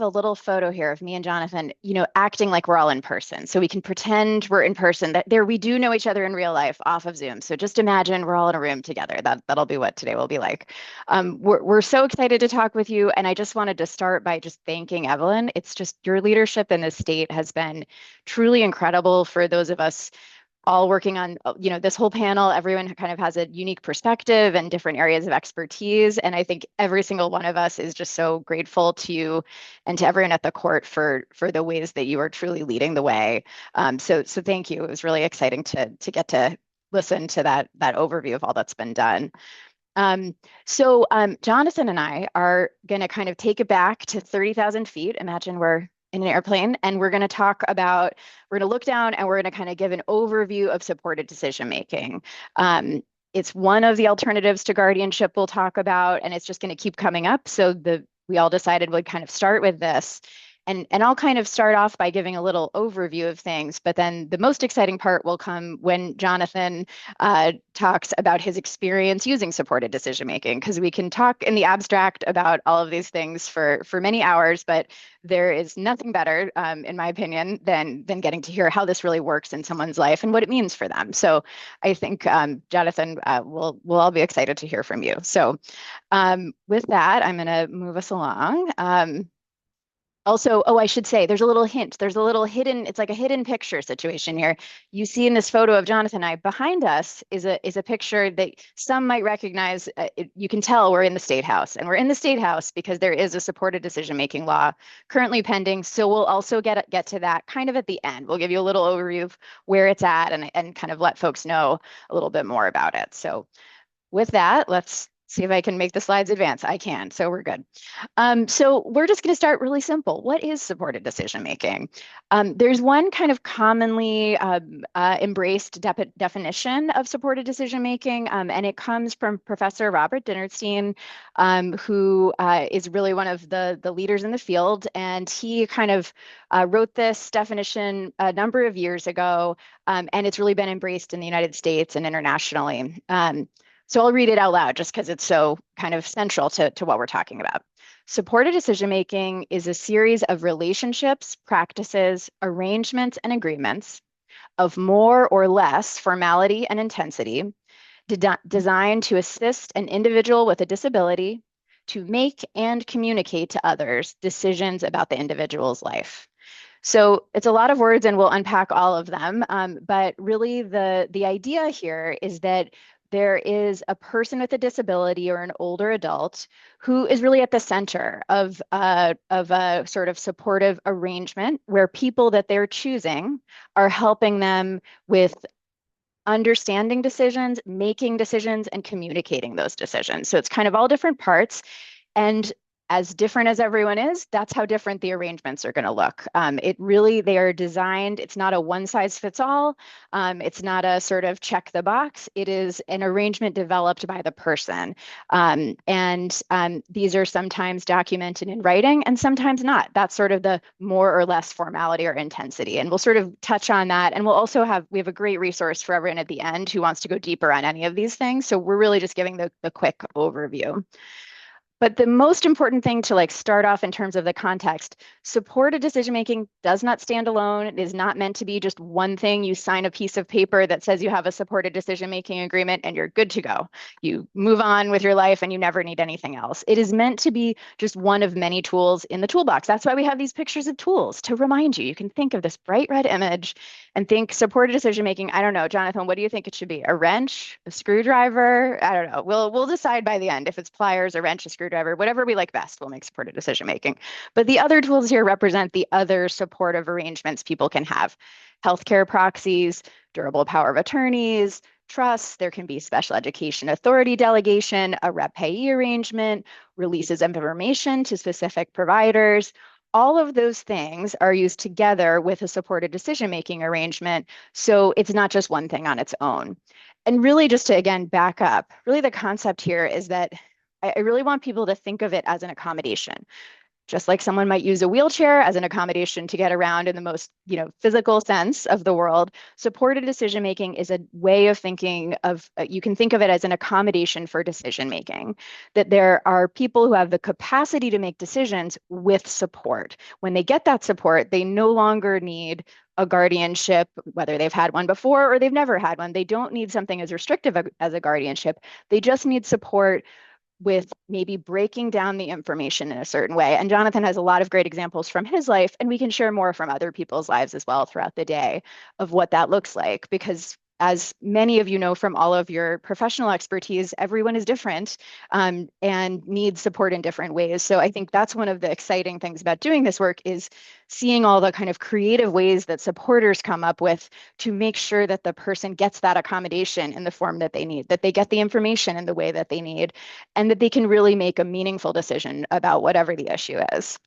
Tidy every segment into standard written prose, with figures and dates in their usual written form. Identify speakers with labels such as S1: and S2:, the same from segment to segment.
S1: a little photo here of me and Jonathan, acting like we're all in person. So we can pretend we're in person. That there we do know each other in real life off of Zoom. So just imagine we're all in a room together. That'll be what today will be like. We're so excited to talk with you. And I just wanted to start by just thanking Evelyn. It's just your leadership in this state has been truly incredible for those of us all working on, this whole panel. Everyone kind of has a unique perspective and different areas of expertise. And I think every single one of us is just so grateful to you and to everyone at the court for the ways that you are truly leading the way. So thank you. It was really exciting to get to listen to that overview of all that's been done. Jonathan and I are going to kind of take it back to 30,000 feet. Imagine we're in an airplane, and we're going to look down and we're going to kind of give an overview of supported decision making. It's one of the alternatives to guardianship we'll talk about, and it's just going to keep coming up. So we all decided we'd kind of start with this. And I'll kind of start off by giving a little overview of things, but then the most exciting part will come when Jonathan talks about his experience using supported decision making, because we can talk in the abstract about all of these things for many hours, but there is nothing better, in my opinion, than getting to hear how this really works in someone's life and what it means for them. So I think Jonathan, we'll all be excited to hear from you. So with that, I'm going to move us along. Also, I should say there's a little hint. There's a little hidden, it's like a hidden picture situation here. You see in this photo of Jonathan and I, behind us is a picture that some might recognize. You can tell we're in the State House, and we're in the State House because there is a supported decision-making law currently pending. So we'll also get to that kind of at the end. We'll give you a little overview of where it's at and kind of let folks know a little bit more about it. So with that, let's see if I can make the slides advance. I can, so we're good. So we're just going to start really simple. What is supported decision making? There's one kind of commonly embraced definition of supported decision making, and it comes from Professor Robert Dinerstein, who is really one of the leaders in the field. And he kind of wrote this definition a number of years ago, and it's really been embraced in the United States and internationally. So I'll read it out loud just because it's so kind of central to what we're talking about. Supported decision-making is a series of relationships, practices, arrangements, and agreements of more or less formality and intensity designed to assist an individual with a disability to make and communicate to others decisions about the individual's life. So it's a lot of words, and we'll unpack all of them. But really, the idea here is that there is a person with a disability or an older adult who is really at the center of a sort of supportive arrangement where people that they're choosing are helping them with understanding decisions, making decisions, and communicating those decisions. So it's kind of all different parts. And as different as everyone is, that's how different the arrangements are going to look. They are designed, it's not a one size fits all. It's not a sort of check the box. It is an arrangement developed by the person. These are sometimes documented in writing and sometimes not. That's sort of the more or less formality or intensity. And we'll sort of touch on that. And we have a great resource for everyone at the end who wants to go deeper on any of these things. So we're really just giving the quick overview. But the most important thing to start off in terms of the context, supported decision-making does not stand alone. It is not meant to be just one thing. You sign a piece of paper that says you have a supported decision-making agreement and you're good to go. You move on with your life and you never need anything else. It is meant to be just one of many tools in the toolbox. That's why we have these pictures of tools to remind you. You can think of this bright red image and think supported decision-making. I don't know, Jonathan, what do you think it should be? A wrench, a screwdriver? I don't know. We'll decide by the end if it's pliers, a wrench, a screwdriver, whatever we like best, we'll make supported decision making. But the other tools here represent the other supportive arrangements people can have. Healthcare proxies, durable power of attorneys, trusts, there can be special education authority delegation, a rep payee arrangement, releases of information to specific providers. All of those things are used together with a supported decision-making arrangement. So it's not just one thing on its own. And really just to, again, back up, really the concept here is that I really want people to think of it as an accommodation. just like someone might use a wheelchair as an accommodation to get around in the most, physical sense of the world, supported decision making is a way of thinking of, you can think of it as an accommodation for decision making, that there are people who have the capacity to make decisions with support. When they get that support, they no longer need a guardianship, whether they've had one before or they've never had one. They don't need something as restrictive as a guardianship. They just need support with maybe breaking down the information in a certain way. And Jonathan has a lot of great examples from his life, and we can share more from other people's lives as well throughout the day of what that looks like, because as many of you know from all of your professional expertise, everyone is different and needs support in different ways. So I think that's one of the exciting things about doing this work is seeing all the kind of creative ways that supporters come up with to make sure that the person gets that accommodation in the form that they need, that they get the information in the way that they need, and that they can really make a meaningful decision about whatever the issue is.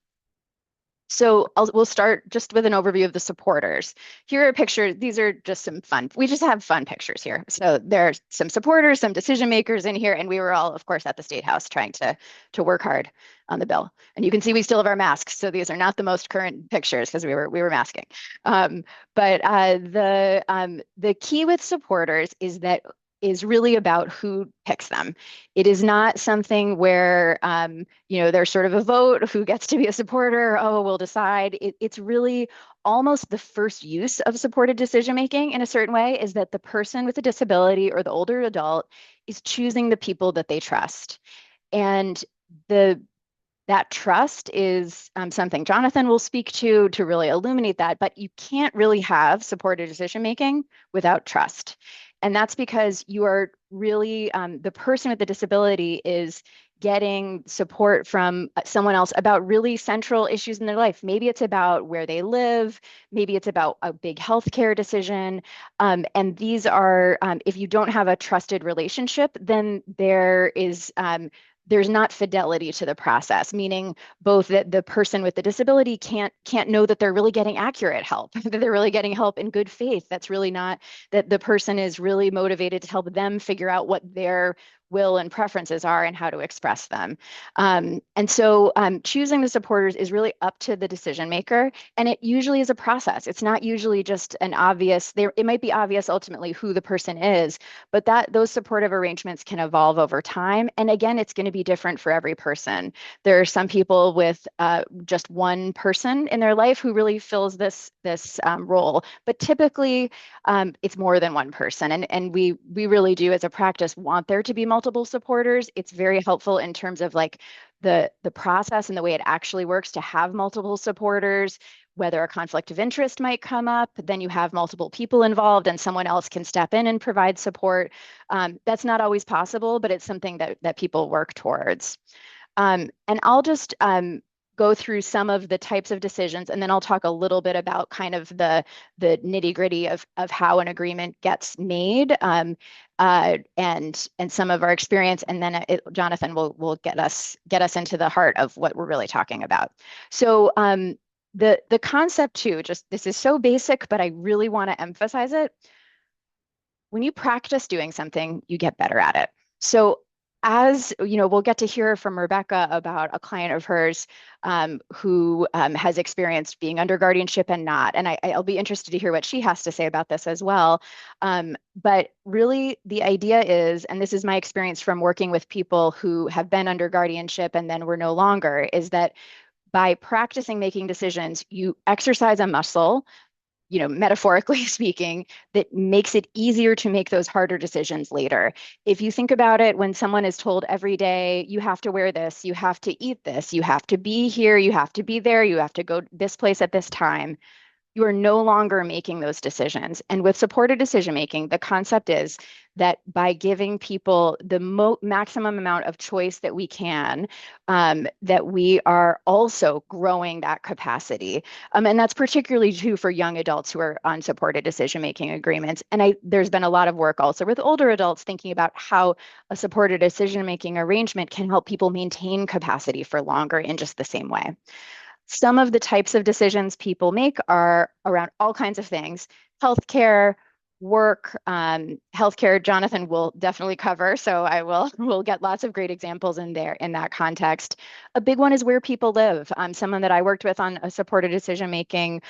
S1: So we'll start just with an overview of the supporters. Here are pictures. These are just some fun. We just have fun pictures here. So there's some supporters, some decision makers in here, and we were all, of course, at the State House trying to work hard on the bill. And you can see we still have our masks. So these are not the most current pictures because we were masking. But the key with supporters is really about who picks them. It is not something where, there's sort of a vote, who gets to be a supporter, oh, we'll decide. It's really almost the first use of supported decision-making in a certain way is that the person with a disability or the older adult is choosing the people that they trust. And that trust is something Jonathan will speak to really illuminate that, but you can't really have supported decision-making without trust. And that's because you are really, the person with the disability is getting support from someone else about really central issues in their life. Maybe it's about where they live, maybe it's about a big healthcare decision. And these are, if you don't have a trusted relationship, then there's not fidelity to the process, meaning both that the person with the disability can't know that they're really getting accurate help, that they're really getting help in good faith. That's really not, that the person is really motivated to help them figure out what their will and preferences are and how to express them. And so choosing the supporters is really up to the decision maker. And it usually is a process. It's not usually just an obvious, it might be obvious ultimately who the person is, but those supportive arrangements can evolve over time. And again, it's going to be different for every person. There are some people with just one person in their life who really fills this role, but typically it's more than one person. And we really do as a practice want there to be multiple supporters. It's very helpful in terms of like the process and the way it actually works to have multiple supporters, whether a conflict of interest might come up, then you have multiple people involved and someone else can step in and provide support. That's not always possible, but it's something that people work towards. And I'll just go through some of the types of decisions, and then I'll talk a little bit about kind of the nitty-gritty of how an agreement gets made and some of our experience, and then Jonathan will get us into the heart of what we're really talking about. So the concept too, just this is so basic, but I really want to emphasize it. When you practice doing something, you get better at it. So as you know, we'll get to hear from Rebecca about a client of hers who has experienced being under guardianship and not. And I'll be interested to hear what she has to say about this as well. But really the idea is, and this is my experience from working with people who have been under guardianship and then were no longer, is that by practicing making decisions, you exercise a muscle, metaphorically speaking, that makes it easier to make those harder decisions later. If you think about it, when someone is told every day, you have to wear this, you have to eat this, you have to be here, you have to be there, you have to go this place at this time, you are no longer making those decisions. And with supported decision making, the concept is that by giving people the maximum amount of choice that we can, that we are also growing that capacity. And that's particularly true for young adults who are on supported decision making agreements. And there's been a lot of work also with older adults thinking about how a supported decision making arrangement can help people maintain capacity for longer in just the same way. Some of the types of decisions people make are around all kinds of things: healthcare, work, healthcare, Jonathan will definitely cover. So I will will get lots of great examples in there in that context. A big one is where people live. Someone that I worked with on a supported decision making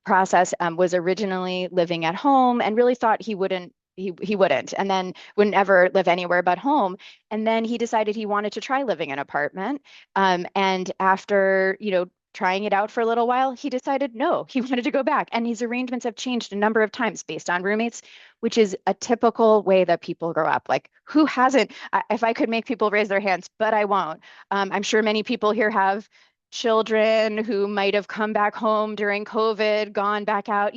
S1: process was originally living at home and really thought he wouldn't and then wouldn't ever live anywhere but home. And then he decided he wanted to try living in an apartment. And after, trying it out for a little while, he decided no, he wanted to go back. And his arrangements have changed a number of times based on roommates, which is a typical way that people grow up. Like, who hasn't? If I could make people raise their hands, but I won't. I'm sure many people here have children who might have come back home during COVID, gone back out.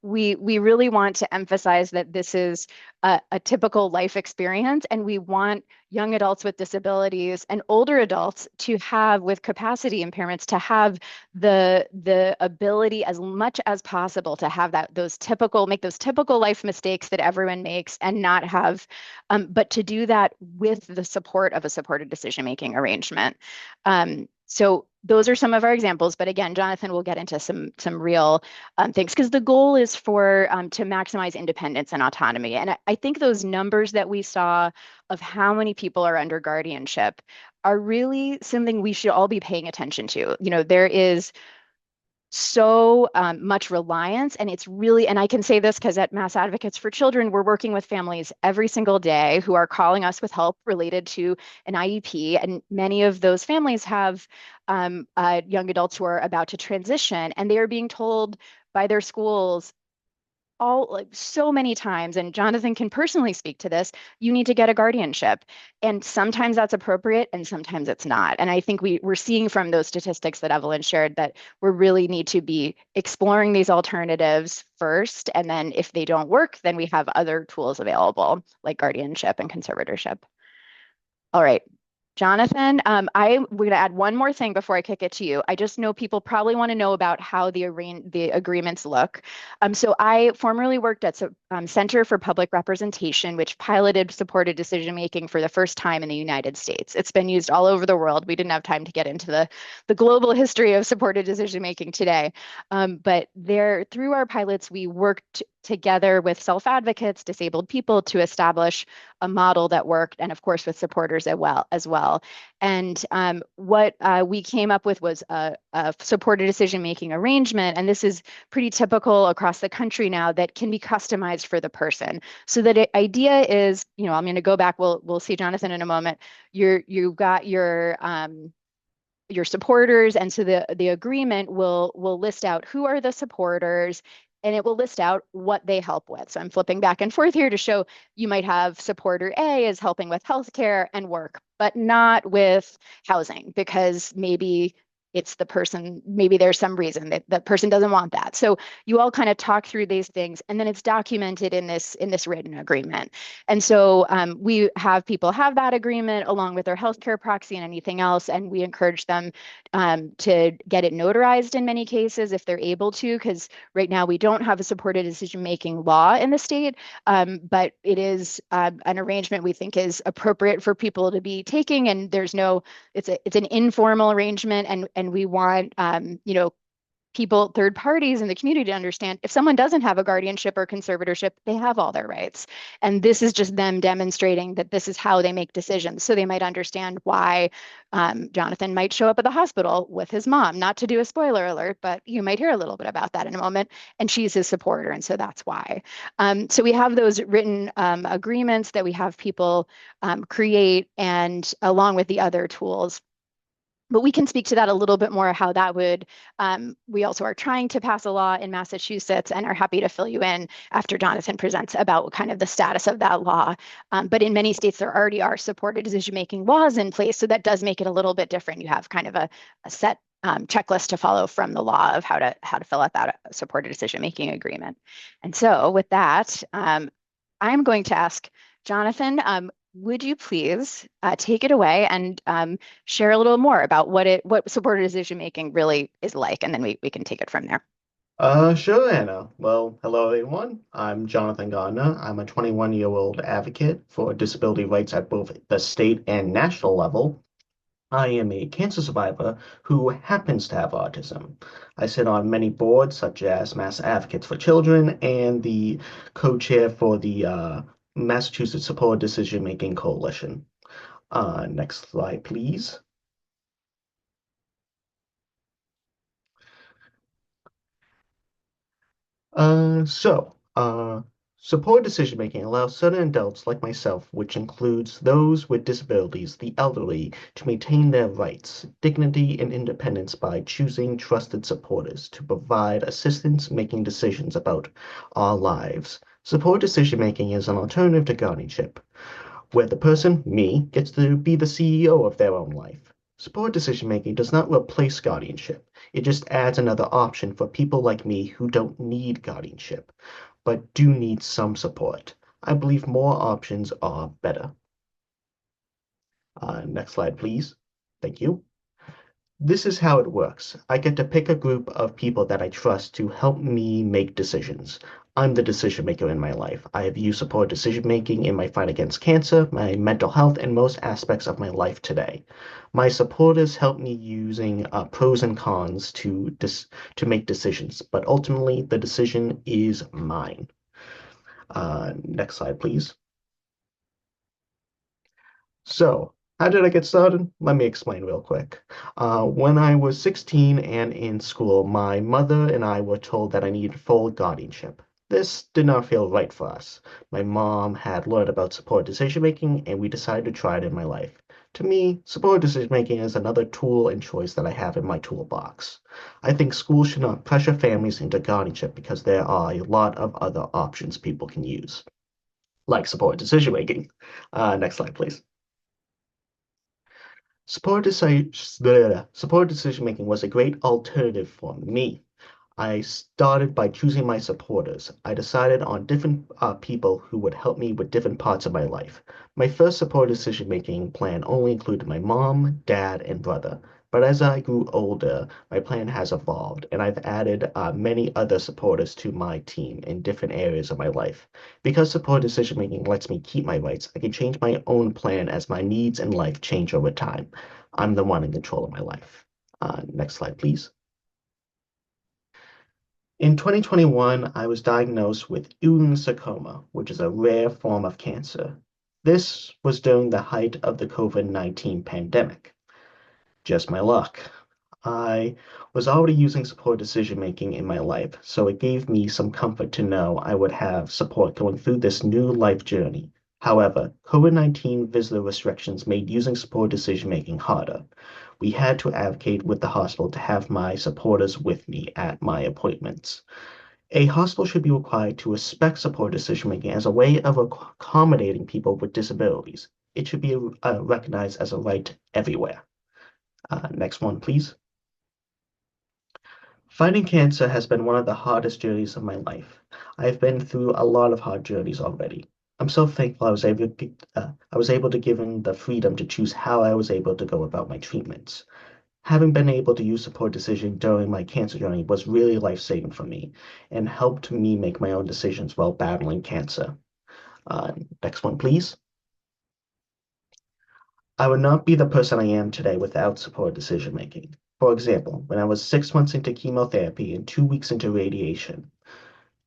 S1: We really want to emphasize that this is a typical life experience, and we want young adults with disabilities and older adults to have with capacity impairments to have the ability as much as possible to have make those typical life mistakes that everyone makes and not have but to do that with the support of a supported decision making arrangement. So those are some of our examples, but again, Jonathan will get into some real things because the goal is for to maximize independence and autonomy. And I think those numbers that we saw of how many people are under guardianship are really something we should all be paying attention to. There is so much reliance, and and I can say this because at Mass Advocates for Children, we're working with families every single day who are calling us with help related to an IEP, and many of those families have young adults who are about to transition, and they are being told by their schools all like so many times, and Jonathan can personally speak to this, you need to get a guardianship. And sometimes that's appropriate and sometimes it's not. And I think we're seeing from those statistics that Evelyn shared that we really need to be exploring these alternatives first. And then if they don't work, then we have other tools available like guardianship and conservatorship. All right. Jonathan, we're going to add one more thing before I kick it to you. I just know people probably want to know about how the agreements look. So I formerly worked at Center for Public Representation, which piloted supported decision making for the first time in the United States. It's been used all over the world. We didn't have time to get into the global history of supported decision making today. But through our pilots, we worked together with self-advocates, disabled people to establish a model that worked, and of course with supporters as well. And what we came up with was a supported decision-making arrangement, and this is pretty typical across the country now that can be customized for the person. So the idea is, I'm going to go back. We'll see Jonathan in a moment. You've got your supporters, and so the agreement will list out who are the supporters, and it will list out what they help with. So I'm flipping back and forth here to show you might have supporter A is helping with healthcare and work, but not with housing because maybe it's the person, maybe there's some reason that that person doesn't want that. So you all kind of talk through these things, and then it's documented in this written agreement. And so we have people have that agreement along with their healthcare proxy and anything else, and we encourage them to get it notarized in many cases if they're able to, because right now we don't have a supported decision-making law in the state, but it is an arrangement we think is appropriate for people to be taking, and it's an informal arrangement, and we want people, third parties in the community to understand if someone doesn't have a guardianship or conservatorship, they have all their rights. And this is just them demonstrating that this is how they make decisions. So they might understand why Jonathan might show up at the hospital with his mom, not to do a spoiler alert, but you might hear a little bit about that in a moment. And she's his supporter. And so that's why. So we have those written agreements that we have people create, and along with the other tools. But we can speak to that a little bit more, how that would, we also are trying to pass a law in Massachusetts and are happy to fill you in after Jonathan presents about kind of the status of that law. But in many states, there already are supported decision-making laws in place. So that does make it a little bit different. You have kind of a set checklist to follow from the law of how to fill out that supported decision-making agreement. And so with that, I'm going to ask Jonathan, would you please take it away and share a little more about what supported decision making really is like, and then we can take it from there.
S2: Sure, Anna. Well, hello everyone. I'm Jonathan Gardner. I'm a 21-year-old advocate for disability rights at both the state and national level. I am a cancer survivor who happens to have autism. I sit on many boards, such as Mass Advocates for Children and the co-chair for the Massachusetts Support Decision Making Coalition. Next slide, please. Support decision making allows certain adults like myself, which includes those with disabilities, the elderly, to maintain their rights, dignity, and independence by choosing trusted supporters to provide assistance making decisions about our lives. Support decision making is an alternative to guardianship, where the person, me, gets to be the CEO of their own life. Support decision making does not replace guardianship. It just adds another option for people like me who don't need guardianship, but do need some support. I believe more options are better. Next slide, please. Thank you. This is how it works. I get to pick a group of people that I trust to help me make decisions. I'm the decision maker in my life. I have used support decision making in my fight against cancer, my mental health, and most aspects of my life today. My supporters help me using pros and cons to make decisions, but ultimately the decision is mine. Next slide, please. So, how did I get started? Let me explain real quick. When I was 16 and in school, my mother and I were told that I needed full guardianship. This did not feel right for us. My mom had learned about support decision making, and we decided to try it in my life. To me, support decision making is another tool and choice that I have in my toolbox. I think schools should not pressure families into guardianship because there are a lot of other options people can use, like support decision making. Next slide, please. Support decision making was a great alternative for me. I started by choosing my supporters. I decided on different people who would help me with different parts of my life. My first support decision making plan only included my mom, dad, and brother. But as I grew older, my plan has evolved, and I've added many other supporters to my team in different areas of my life. Because support decision making lets me keep my rights, I can change my own plan as my needs and life change over time. I'm the one in control of my life. Next slide, please. In 2021, I was diagnosed with Ewing sarcoma, which is a rare form of cancer. This was during the height of the COVID-19 pandemic. Just my luck. I was already using support decision making in my life, so it gave me some comfort to know I would have support going through this new life journey. However, COVID-19 visitor restrictions made using support decision making harder. We had to advocate with the hospital to have my supporters with me at my appointments. A hospital should be required to respect support decision making as a way of accommodating people with disabilities. It should be recognized as a right everywhere. Next one, please. Fighting cancer has been one of the hardest journeys of my life. I've been through a lot of hard journeys already. I'm so thankful I was able to given the freedom to choose how I was able to go about my treatments. Having been able to use support decision during my cancer journey was really life-saving for me and helped me make my own decisions while battling cancer. Next one, please. I would not be the person I am today without support decision making. For example, when I was 6 months into chemotherapy and 2 weeks into radiation,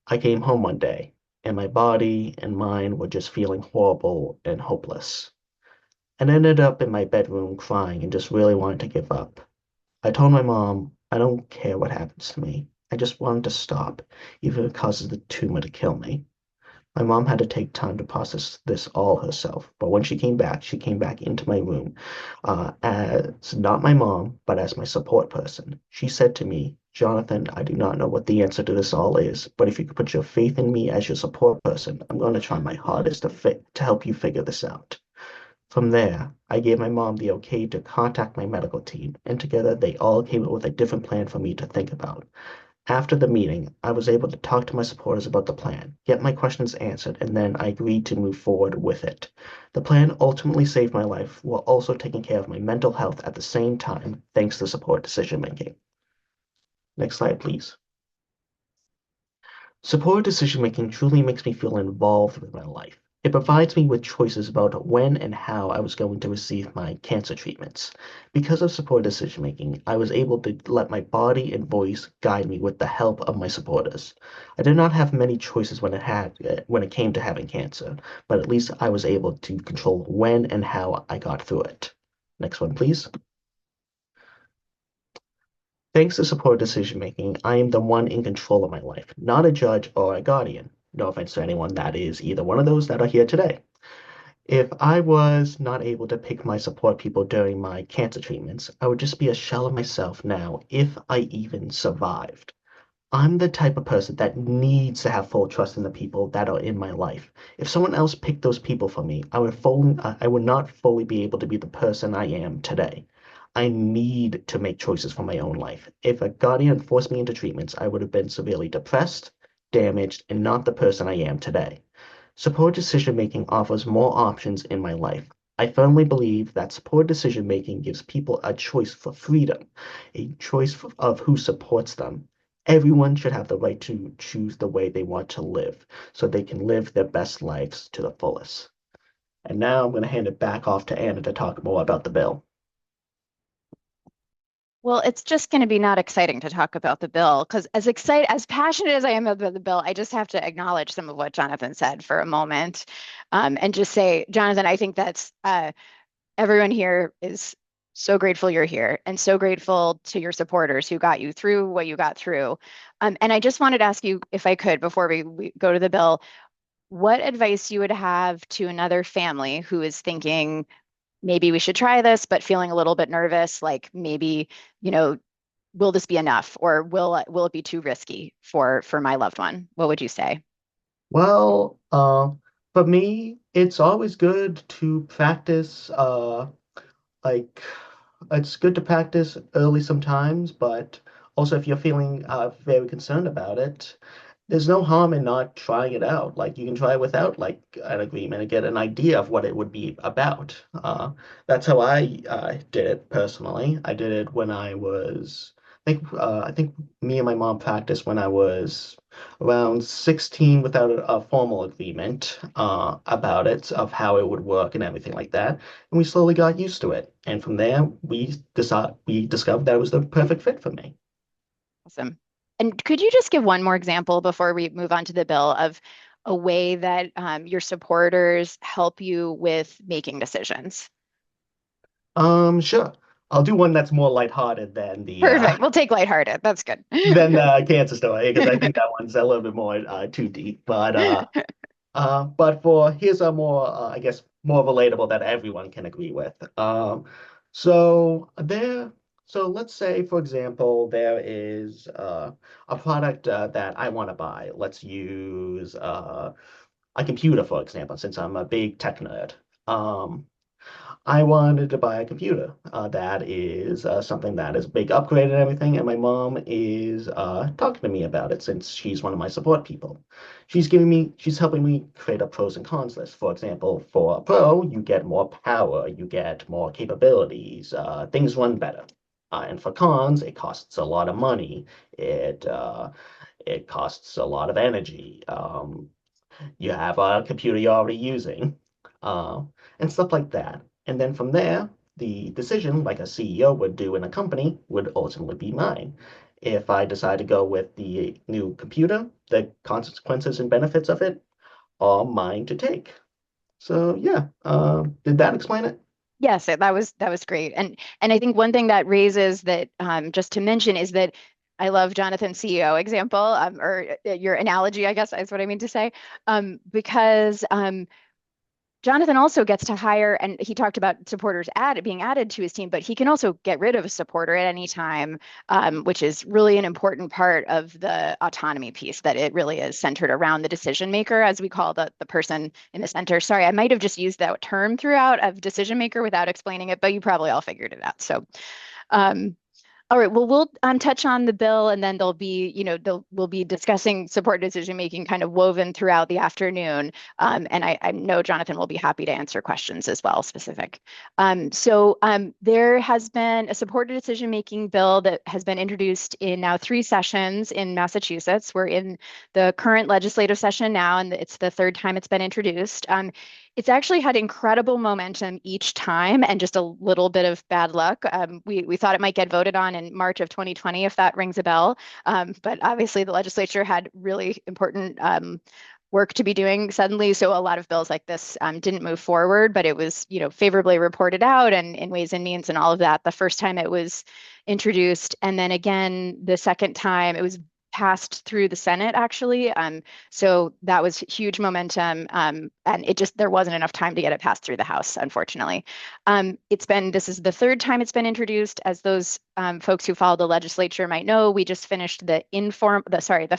S2: I came home one day and my body and mind were just feeling horrible and hopeless. And ended up in my bedroom crying and just really wanted to give up. I told my mom, I don't care what happens to me. I just want it to stop, even if it causes the tumor to kill me. My mom had to take time to process this all herself, but when she came back into my room as not my mom, but as my support person. She said to me, Jonathan, I do not know what the answer to this all is, but if you could put your faith in me as your support person, I'm going to try my hardest to help you figure this out. From there, I gave my mom the okay to contact my medical team, and together they all came up with a different plan for me to think about. After the meeting, I was able to talk to my supporters about the plan, get my questions answered, and then I agreed to move forward with it. The plan ultimately saved my life while also taking care of my mental health at the same time, thanks to support decision making. Next slide, please. Support decision making truly makes me feel involved with my life. It provides me with choices about when and how I was going to receive my cancer treatments. Because of supported decision making, I was able to let my body and voice guide me with the help of my supporters. I did not have many choices when it came to having cancer, but at least I was able to control when and how I got through it. Next one, please. Thanks to supported decision making, I am the one in control of my life, not a judge or a guardian. No offense to anyone that is either one of those that are here today. If I was not able to pick my support people during my cancer treatments, I would just be a shell of myself now if I even survived. I'm the type of person that needs to have full trust in the people that are in my life. If someone else picked those people for me, I would not fully be able to be the person I am today. I need to make choices for my own life. If a guardian forced me into treatments, I would have been severely depressed, damaged, and not the person I am today. Support decision making offers more options in my life. I firmly believe that support decision making gives people a choice for freedom, a of who supports them. Everyone should have the right to choose the way they want to live so they can live their best lives to the fullest. And now I'm going to hand it back off to Anna to talk more about the bill.
S1: Well, it's just going to be not exciting to talk about the bill because as passionate as I am about the bill, I just have to acknowledge some of what Jonathan said for a moment, and just say, Jonathan, I think that's everyone here is so grateful you're here and so grateful to your supporters who got you through what you got through. And I just wanted to ask you, if I could, before we go to the bill, what advice you would have to another family who is thinking, maybe we should try this, but feeling a little bit nervous, like maybe, you know, will this be enough or will it be too risky for my loved one? What would you say?
S2: Well, for me, it's always good to practice, like, it's good to practice early sometimes, but also if you're feeling very concerned about it, there's no harm in not trying it out. Like you can try it without like an agreement and get an idea of what it would be about. That's how I did it personally. I did it when I think me and my mom practiced when I was around 16 without a formal agreement about it, of how it would work and everything like that. And we slowly got used to it. And from there, we discovered that it was the perfect fit for me.
S1: Awesome. And could you just give one more example before we move on to the bill of a way that your supporters help you with making decisions?
S2: Sure. I'll do one that's more lighthearted than the
S1: Perfect. We'll take lighthearted. That's good.
S2: than the cancer story because I think that one's a little bit more too deep. But for here's a more I guess more relatable that everyone can agree with. So there. So let's say, for example, there is a product that I want to buy. Let's use a computer, for example, since I'm a big tech nerd. Um, I wanted to buy a computer that is something that is a big upgrade and everything, and my mom is talking to me about it since she's one of my support people. She's helping me create a pros and cons list. For example, for a pro, you get more power, you get more capabilities, things run better. And for cons, it costs a lot of money. It costs a lot of energy. You have a computer you're already using, uh, and stuff like that. And then from there, the decision, like a CEO would do in a company, would ultimately be mine. If I decide to go with the new computer, the consequences and benefits of it are mine to take. So yeah, did that explain it?
S1: Yes, that was great. And I think one thing that raises that just to mention is that I love Jonathan's CEO example, or your analogy, I guess is what I mean to say, because Jonathan also gets to hire, and he talked about supporters being added to his team, but he can also get rid of a supporter at any time, which is really an important part of the autonomy piece, that it really is centered around the decision maker, as we call the person in the center. Sorry, I might have just used that term throughout of decision maker without explaining it, but you probably all figured it out. So um, All right. Well, we'll touch on the bill, and then there'll be, we'll be discussing support decision making kind of woven throughout the afternoon. And I know Jonathan will be happy to answer questions as well, specific. There has been a supported decision making bill that has been introduced in now 3 sessions in Massachusetts. We're in the current legislative session now, and it's the third time it's been introduced. It's actually had incredible momentum each time and just a little bit of bad luck. We thought it might get voted on in March of 2020, if that rings a bell. But obviously, the legislature had really important work to be doing suddenly. So a lot of bills like this didn't move forward, but it was, favorably reported out and in Ways and Means and all of that the first time it was introduced. And then again, the second time it was passed through the Senate, actually. So that was huge momentum. And there wasn't enough time to get it passed through the House, unfortunately. This is the third time it's been introduced. As those folks who follow the legislature might know, we just finished the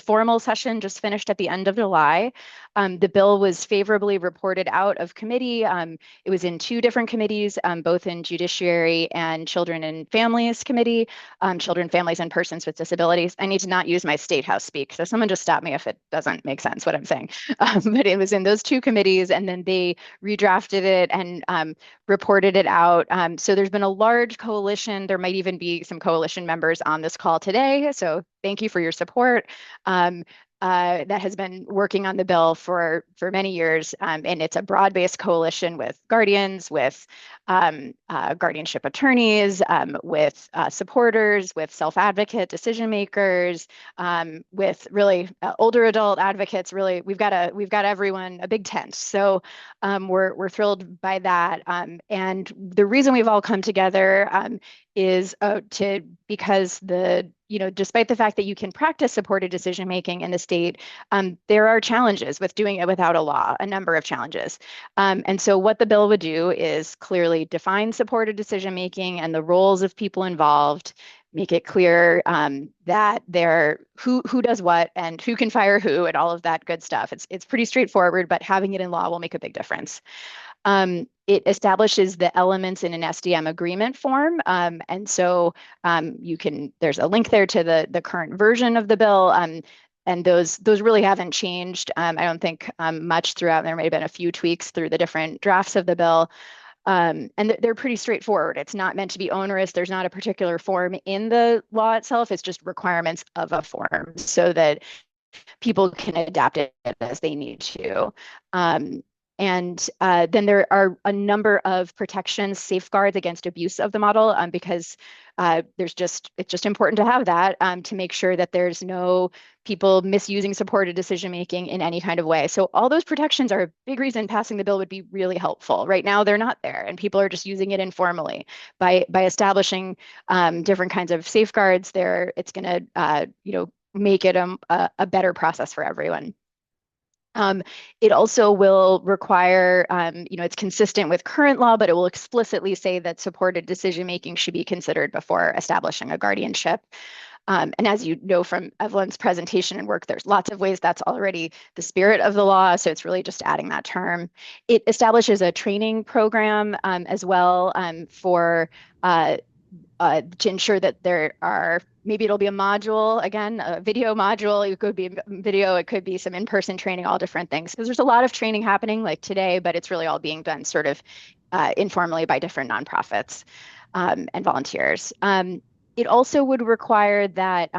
S1: formal session just finished at the end of July. The bill was favorably reported out of committee. It was in 2 different committees, both in Judiciary and Children and Families Committee, Children, Families, and Persons with Disabilities. I need to not use my State House speak, so someone just stop me if it doesn't make sense what I'm saying. But it was in those 2 committees, and then they redrafted it and reported it out. So there's been a large coalition. There might even be some coalition members on this call today. So thank you for your support. That has been working on the bill for many years, and it's a broad-based coalition with guardians, with guardianship attorneys, with supporters, with self-advocate decision makers, with really older adult advocates. Really, we've got everyone, a big tent. So we're thrilled by that. And the reason we've all come together is because despite the fact that you can practice supported decision making in the state, there are challenges with doing it without a law, a number of challenges. And so what the bill would do is clearly define supported decision making and the roles of people involved, make it clear that who does what and who can fire who and all of that good stuff. It's pretty straightforward, but having it in law will make a big difference. It establishes the elements in an SDM agreement form. And so there's a link there to the current version of the bill. And those really haven't changed, I don't think, much throughout. There may have been a few tweaks through the different drafts of the bill. And they're pretty straightforward. It's not meant to be onerous. There's not a particular form in the law itself. It's just requirements of a form so that people can adapt it as they need to. And then there are a number of protections, safeguards against abuse of the model, because it's just important to have that to make sure that there's no people misusing supported decision making in any kind of way. So all those protections are a big reason passing the bill would be really helpful. Right now, they're not there, and people are just using it informally. By establishing different kinds of safeguards, it's going to make it a better process for everyone. It also will require, it's consistent with current law, but it will explicitly say that supported decision-making should be considered before establishing a guardianship. And as you know from Evelyn's presentation and work, there's lots of ways that's already the spirit of the law. So it's really just adding that term. It establishes a training program as well for to ensure that there are, maybe it'll be a module, again, a video module, it could be video, it could be some in-person training, all different things. Because there's a lot of training happening like today, but it's really all being done sort of informally by different nonprofits and volunteers. It also would require that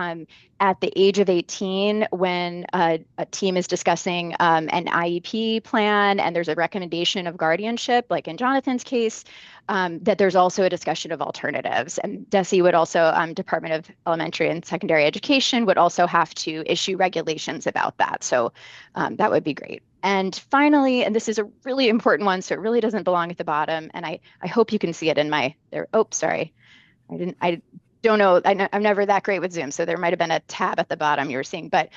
S1: at the age of 18, when a team is discussing an IEP plan and there's a recommendation of guardianship, like in Jonathan's case, that there's also a discussion of alternatives. And DESE would also, Department of Elementary and Secondary Education would also have to issue regulations about that. So that would be great. And finally, and this is a really important one, so it really doesn't belong at the bottom. And I hope you can see it in there. Oh, sorry. I don't know. I'm never that great with Zoom, so there might have been a tab at the bottom you were seeing. But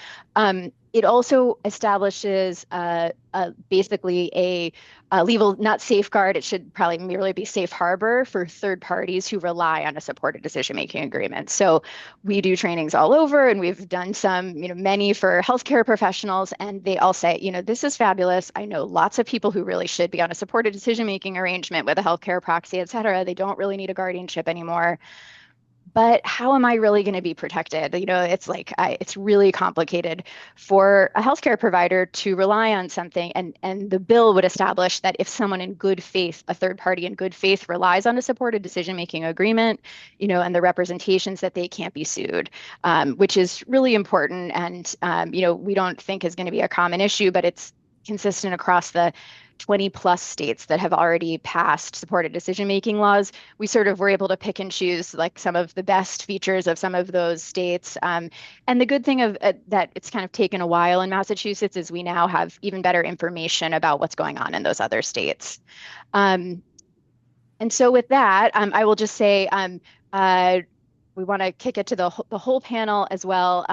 S1: it also establishes basically a legal, not safeguard, it should probably merely be safe harbor for third parties who rely on a supported decision-making agreement. So we do trainings all over, and we've done some, many for healthcare professionals, and they all say, this is fabulous. I know lots of people who really should be on a supported decision-making arrangement with a healthcare proxy, et cetera. They don't really need a guardianship anymore. but how am I really going to be protected? It's like it's really complicated for a healthcare provider to rely on something, and the bill would establish that if someone in good faith, a third party in good faith, relies on a supported decision-making agreement, and the representations that they can't be sued, which is really important, and we don't think is going to be a common issue, but it's consistent across the 20 plus states that have already passed supported decision making laws. We sort of were able to pick and choose like some of the best features of some of those states. And the good thing of that it's kind of taken a while in Massachusetts is we now have even better information about what's going on in those other states. Um, and so with that, I will just say uh, we want to kick it to the whole panel as well.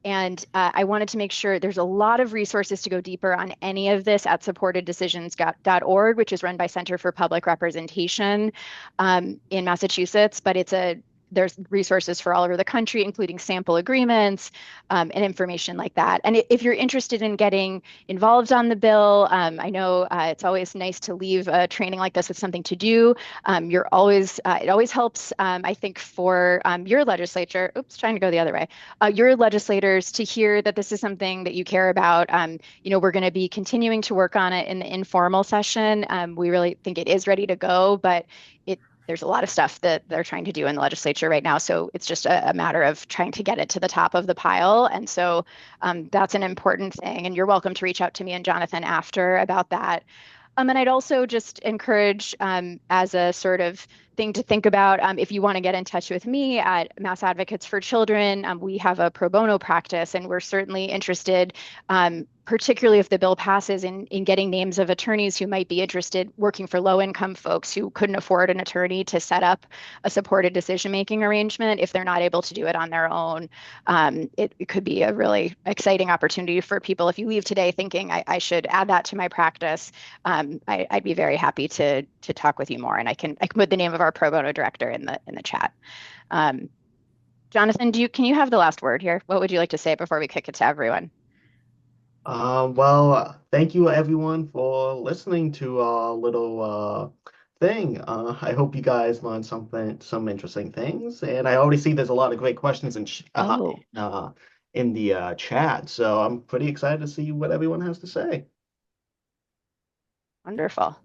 S1: And I wanted to make sure there's a lot of resources to go deeper on any of this at supporteddecisions.org, which is run by Center for Public Representation in Massachusetts, but there's resources for all over the country, including sample agreements and information like that. And if you're interested in getting involved on the bill, I know it's always nice to leave a training like this with something to do. It always helps, I think, for your legislature, trying to go the other way, your legislators to hear that this is something that you care about. We're going to be continuing to work on it in the informal session. We really think it is ready to go, but there's a lot of stuff that they're trying to do in the legislature right now. So it's just a matter of trying to get it to the top of the pile. And so that's an important thing. And you're welcome to reach out to me and Jonathan after about that. And I'd also just encourage, as a sort of thing to think about, if you want to get in touch with me at Mass Advocates for Children, we have a pro bono practice, and we're certainly interested, particularly if the bill passes, in getting names of attorneys who might be interested working for low-income folks who couldn't afford an attorney to set up a supported decision-making arrangement if they're not able to do it on their own. It could be a really exciting opportunity for people. If you leave today thinking I should add that to my practice, I'd be very happy to talk with you more, and I can put the name of our pro bono director in the chat. Um, Jonathan, can you have the last word here? What would you like to say before we kick it to everyone?
S2: Thank you everyone for listening to our little thing. I hope you guys learned some interesting things, and I already see there's a lot of great questions
S1: Oh,
S2: in the chat, so I'm pretty excited to see what everyone has to say.
S1: wonderful.